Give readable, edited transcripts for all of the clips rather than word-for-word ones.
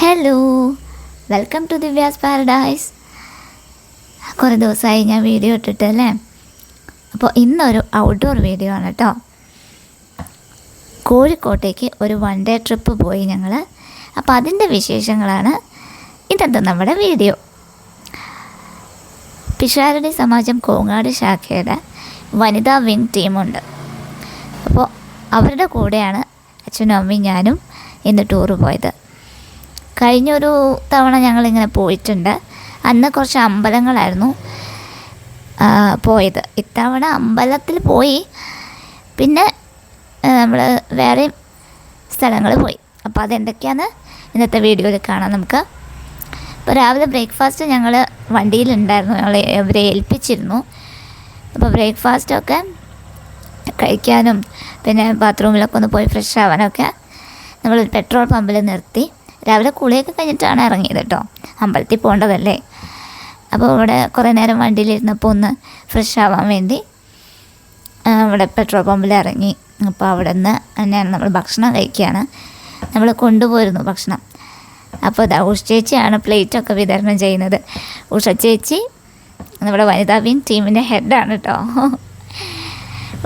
Hello, welcome to Divya's paradise. കുറേ ദിവസമായി ഞാൻ വീഡിയോ ഇട്ടിട്ട് അല്ലേ. അപ്പോൾ ഇന്നൊരു ഔട്ട്ഡോർ വീഡിയോ ആണ് കേട്ടോ. കോഴിക്കോട്ടേക്ക് ഒരു 1 ഡേ ട്രിപ്പ് പോയി ഞങ്ങൾ. അപ്പോൾ അതിൻ്റെ വിശേഷങ്ങളാണ് ഇന്നത്തെ നമ്മുടെ വീഡിയോ. പിഷാരടി സമാജം കോങ്ങാട് ശാഖയുടെ വനിതാ വിങ് ടീമുണ്ട്. അപ്പോൾ അവരുടെ കൂടെയാണ് അച്ഛനും അമ്മയും ഞാനും ഇന്ന് ടൂറ് പോയത്. കഴിഞ്ഞൊരു തവണ ഞങ്ങളിങ്ങനെ പോയിട്ടുണ്ട്. അന്ന് കുറച്ച് അമ്പലങ്ങളായിരുന്നു പോയത്. ഇത്തവണ അമ്പലത്തിൽ പോയി, പിന്നെ നമ്മൾ വേറെയും സ്ഥലങ്ങൾ പോയി. അപ്പോൾ അതെന്തൊക്കെയാണെന്ന് ഇന്നത്തെ വീഡിയോയിൽ കാണാം നമുക്ക്. ഇപ്പോൾ രാവിലെ ബ്രേക്ക്ഫാസ്റ്റ് ഞങ്ങൾ വണ്ടിയിലുണ്ടായിരുന്നു, ഞങ്ങൾ അവരെ ഏൽപ്പിച്ചിരുന്നു. അപ്പോൾ ബ്രേക്ക്ഫാസ്റ്റൊക്കെ കഴിക്കാനും പിന്നെ ബാത്റൂമിലൊക്കെ ഒന്ന് പോയി ഫ്രഷ് ആവാനൊക്കെ നമ്മൾ പെട്രോൾ പമ്പിൽ നിർത്തി. രാവിലെ കുളിയൊക്കെ കഴിഞ്ഞിട്ടാണ് ഇറങ്ങിയത് കേട്ടോ, അമ്പലത്തിൽ പോകേണ്ടതല്ലേ. അപ്പോൾ ഇവിടെ കുറേ നേരം വണ്ടിയിലിരുന്നപ്പോൾ ഒന്ന് ഫ്രഷ് ആവാൻ വേണ്ടി ഇവിടെ പെട്രോൾ പമ്പിൽ ഇറങ്ങി. അപ്പോൾ അവിടെ നിന്ന് തന്നെയാണ് നമ്മൾ ഭക്ഷണം കഴിക്കുകയാണ്. നമ്മൾ കൊണ്ടുപോയിരുന്നു ഭക്ഷണം. അപ്പോൾ ഇതാ ഉഷ ചേച്ചിയാണ് പ്ലേറ്റൊക്കെ വിതരണം ചെയ്യുന്നത്. ഉഷ ചേച്ചി നമ്മുടെ വനിതാ വിങ് ടീമിൻ്റെ ഹെഡാണ് കേട്ടോ.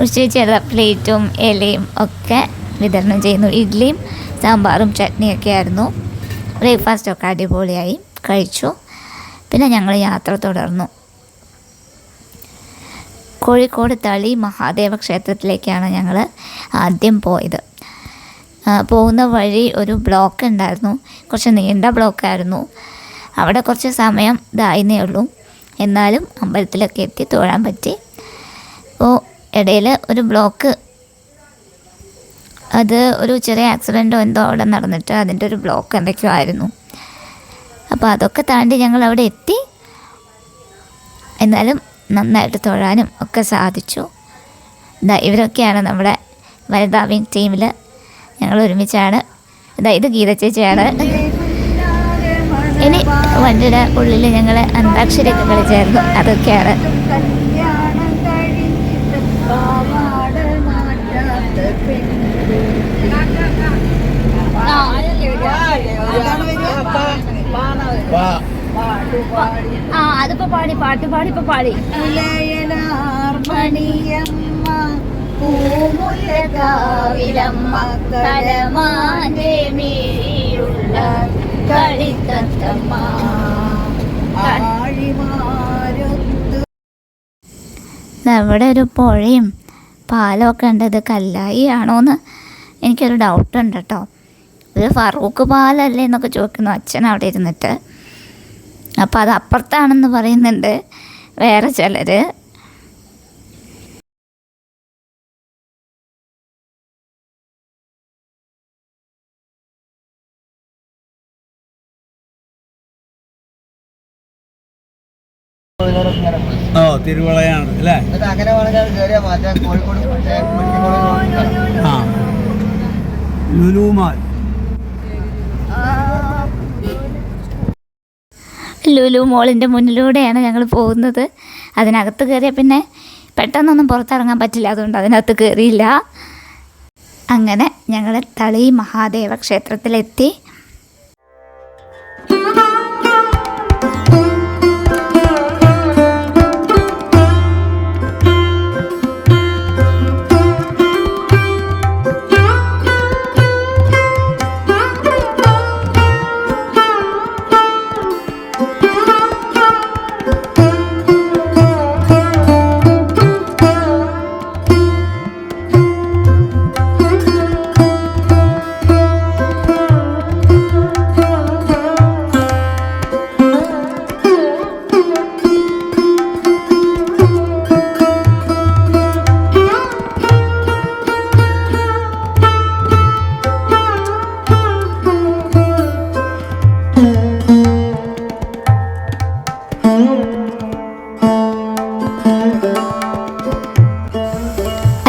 ഉഷ ചേച്ചി എല്ലാ പ്ലേറ്റും ഇലയും ഒക്കെ വിതരണം ചെയ്യുന്നു. ഇഡ്ഡലിയും സാമ്പാറും ചട്നിയൊക്കെ ആയിരുന്നു. ബ്രേക്ക്ഫാസ്റ്റൊക്കെ അടിപൊളിയായി കഴിച്ചു. പിന്നെ ഞങ്ങൾ യാത്ര തുടർന്നു. കോഴിക്കോട് തളി മഹാദേവ ക്ഷേത്രത്തിലേക്കാണ് ഞങ്ങൾ ആദ്യം പോയത്. പോകുന്ന വഴി ഒരു ബ്ലോക്ക് ഉണ്ടായിരുന്നു, കുറച്ച് നീണ്ട ബ്ലോക്കായിരുന്നു. അവിടെ കുറച്ച് സമയം ഇതായിരുന്നേ ഉള്ളൂ, എന്നാലും അമ്പലത്തിലൊക്കെ എത്തി തൊഴാൻ പറ്റി. അപ്പോൾ ഇടയിൽ ഒരു ബ്ലോക്ക്, അത് ഒരു ചെറിയ ആക്സിഡൻറ്റോ എന്തോ അവിടെ നടന്നിട്ട് അതിൻ്റെ ഒരു ബ്ലോക്ക് എന്തൊക്കെയോ ആയിരുന്നു. അപ്പോൾ അതൊക്കെ താണ്ടി ഞങ്ങൾ അവിടെ എത്തി. എന്നാലും നന്നായിട്ട് തൊഴാനും ഒക്കെ സാധിച്ചു. ഇവരൊക്കെയാണ് നമ്മുടെ വനിതാ വിങ് ടീമിൽ ഞങ്ങൾ ഒരുമിച്ചാണ്. ഇത് ഗീത ചേച്ചിയാണ്. ഇനി വണ്ടിയുടെ ഉള്ളിൽ ഞങ്ങൾ അന്താക്ഷരിയൊക്കെ കളിച്ചായിരുന്നു, അതൊക്കെയാണ്. അതിപ്പോ പാടി പാട്ട് പാടി ഇപ്പൊ പാടി അവിടെ ഒരു പുഴയും പാലമൊക്കെ ഉണ്ട്. ഇത് കല്ലായി ആണോന്ന് എനിക്കൊരു ഡൗട്ടുണ്ട് കേട്ടോ. ഇത് ഫറൂഖ് പാലല്ലേ എന്നൊക്കെ ചോദിക്കുന്നു അച്ഛൻ അവിടെ ഇരുന്നിട്ട്. അപ്പോൾ അത് അപ്പുറത്താണെന്ന് പറയുന്നുണ്ട് വേറെ ചിലർ. തിരുവളയാണ് അല്ലേ? ലുലുമാൾ, ലുലു മോളിൻ്റെ മുന്നിലൂടെയാണ് ഞങ്ങൾ പോകുന്നത്. അതിനകത്ത് കയറിയ പിന്നെ പെട്ടെന്നൊന്നും പുറത്തിറങ്ങാൻ പറ്റില്ല, അതുകൊണ്ട് അതിനകത്ത് കയറിയില്ല. അങ്ങനെ ഞങ്ങൾ തളി മഹാദേവ ക്ഷേത്രത്തിലെത്തി.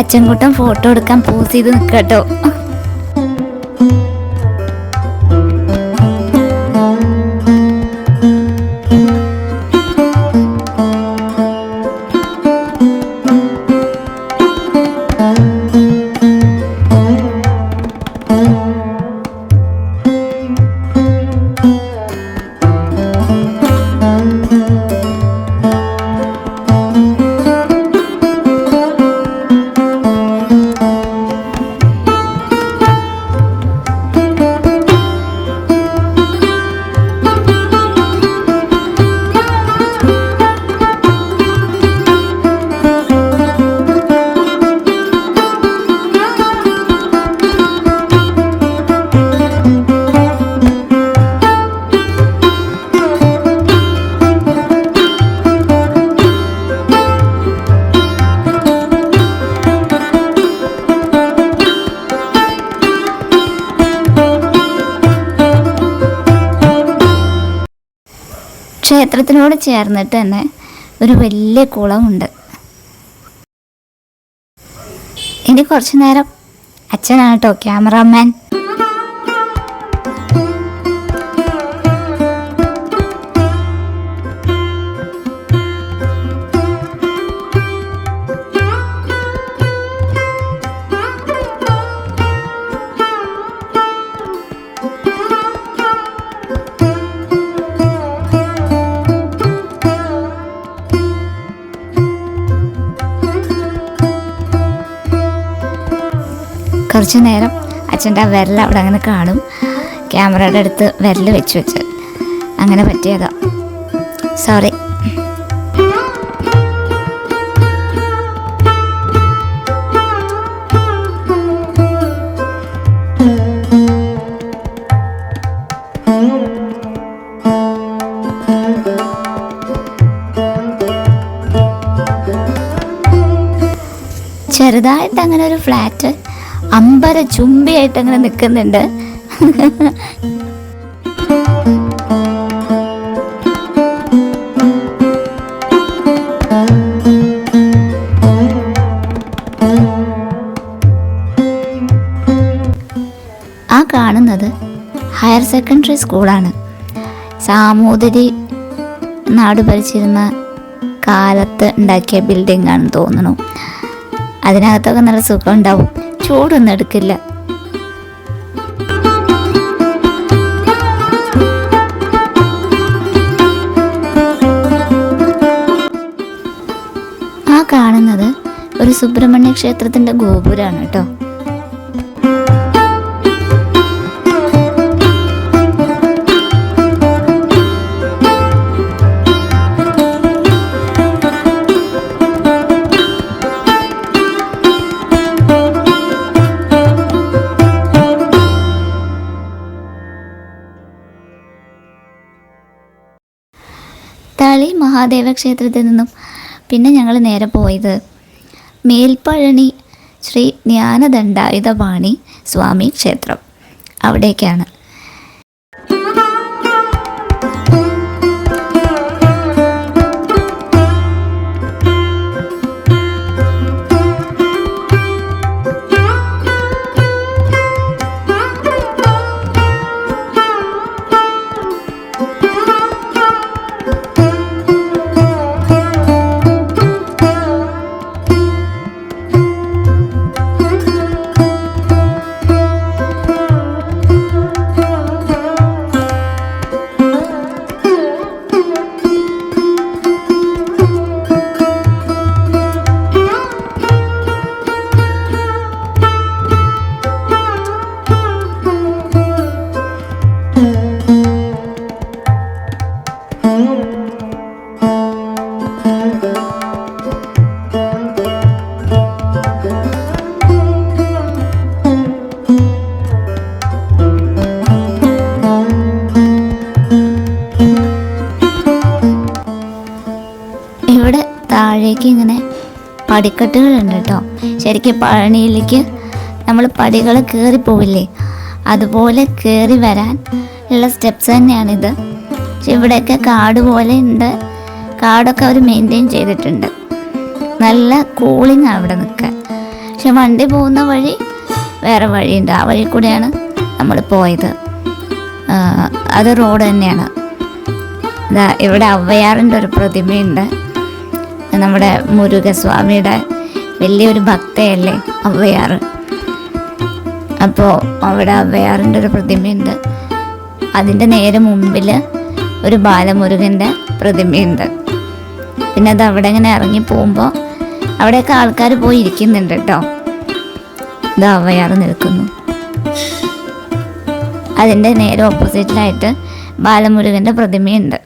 അച്ചൻകുട്ടൻ ഫോട്ടോ എടുക്കാൻ പോസ് ചെയ്ത് നിൽക്കട്ടോ. ക്ഷേത്രത്തിനോട് ചേർന്നിട്ട് തന്നെ ഒരു വലിയ കുളമുണ്ട്. ഇനി കുറച്ച് നേരം അച്ഛനാണ് കേട്ടോ ക്യാമറാമാൻ. കുറച്ച് നേരം അച്ഛൻ്റെ ആ വിരൽ അവിടെ അങ്ങനെ കാണും. ക്യാമറയുടെ അടുത്ത് വിരൽ വെച്ച് അങ്ങനെ പറ്റിയതാ, സോറി. ചെറുതായിട്ട് അങ്ങനെ ഒരു ഫ്ലാറ്റ് അമ്പര ചുംബിയായിട്ട് അങ്ങനെ നിൽക്കുന്നുണ്ട്. ആ കാണുന്നത് ഹയർ സെക്കൻഡറി സ്കൂളാണ്. സാമൂതിരി നാട് ഭരിച്ചിരുന്ന കാലത്ത് ഉണ്ടാക്കിയ ബിൽഡിംഗ് ആണെന്ന് തോന്നുന്നു. അതിനകത്തൊക്കെ നല്ല സുഖം ഉണ്ടാവും, ചൂടൊന്നും എടുക്കില്ല. ആ കാണുന്നത് ഒരു സുബ്രഹ്മണ്യ ക്ഷേത്രത്തിന്റെ ഗോപുരമാണ് കേട്ടോ. തളി മഹാദേവ ക്ഷേത്രത്തിൽ നിന്നും പിന്നെ ഞങ്ങൾ നേരെ പോയത് മേൽപ്പഴനി ശ്രീ ജ്ഞാനദണ്ഡായുധപാണി സ്വാമി ക്ഷേത്രം, അവിടേക്കാണ്. ഇവിടെ താഴേക്ക് ഇങ്ങനെ പടിക്കെട്ടുകളുണ്ട് കേട്ടോ. ശരിക്കും പഴനിയിലേക്ക് നമ്മൾ പടികൾ കയറി പോവില്ലേ, അതുപോലെ കയറി വരാൻ ഉള്ള സ്റ്റെപ്സ് തന്നെയാണിത്. പക്ഷെ ഇവിടെയൊക്കെ കാട് പോലെ ഉണ്ട്, കാടൊക്കെ അവർ മെയിൻറ്റെയിൻ ചെയ്തിട്ടുണ്ട്. നല്ല കൂളിംഗ് ആണ് അവിടെ നിൽക്കാൻ. പക്ഷെ വണ്ടി പോകുന്ന വഴി വേറെ വഴിയുണ്ട്, ആ വഴി കൂടെയാണ് നമ്മൾ പോയത്. അത് റോഡ് തന്നെയാണ്. ഇവിടെ ഔവ്വയാറിൻ്റെ ഒരു പ്രതിമയുണ്ട്. നമ്മുടെ മുരുകസ്വാമിയുടെ വലിയൊരു ഭക്തയല്ലേ ഔവ്വയാർ. അപ്പോൾ അവിടെ ഔവ്വയാറിൻ്റെ ഒരു പ്രതിമയുണ്ട്. അതിൻ്റെ നേരെ മുമ്പിൽ ഒരു ബാലമുരുകൻ്റെ പ്രതിമയുണ്ട്. പിന്നെ അത് അവിടെ ഇങ്ങനെ ഇറങ്ങി പോകുമ്പോൾ അവിടെയൊക്കെ ആൾക്കാർ പോയി ഇരിക്കുന്നുണ്ട് കേട്ടോ. ഇത് ഔവ്വയാർ നിൽക്കുന്നു. അതിൻ്റെ നേരെ ഓപ്പോസിറ്റിലായിട്ട് ബാലമുരുകൻ്റെ പ്രതിമയുണ്ട്.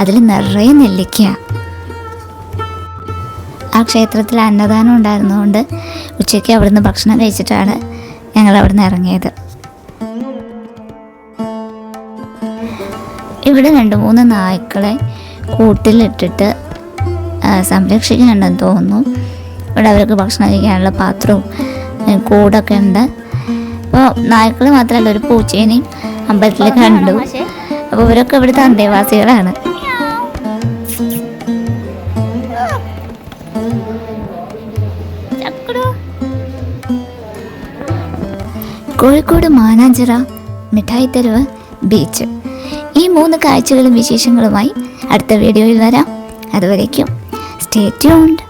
അതിൽ നിറയെ നെല്ലിക്ക. ആ ക്ഷേത്രത്തിൽ അന്നദാനം ഉണ്ടായിരുന്നതുകൊണ്ട് ഉച്ചയ്ക്ക് അവിടുന്ന് ഭക്ഷണം കഴിച്ചിട്ടാണ് ഞങ്ങൾ അവിടുന്ന് ഇറങ്ങിയത്. ഇവിടെ 2-3 നായ്ക്കളെ കൂട്ടിലിട്ടിട്ട് സംരക്ഷിക്കുന്നുണ്ടെന്ന് തോന്നുന്നു. ഇവിടെ അവർക്ക് ഭക്ഷണം കഴിക്കാനുള്ള പാത്രവും കൂടൊക്കെ ഉണ്ട്. അപ്പോൾ നായ്ക്കൾ മാത്രമല്ല, ഒരു പൂച്ചേനെയും അമ്പലത്തിൽ കണ്ടു. അപ്പോൾ ഇവരൊക്കെ ഇവിടുത്തെ അന്തേവാസികളാണ്. കോഴിക്കോട് മാനാഞ്ചിറ, മിഠായിത്തെരുവ്, ബീച്ച്, ഈ 3 കാഴ്ചകളും വിശേഷങ്ങളുമായി അടുത്ത വീഡിയോയിൽ വരാം. അതുവരേക്കും സ്റ്റേ ട്യൂൺഡ്.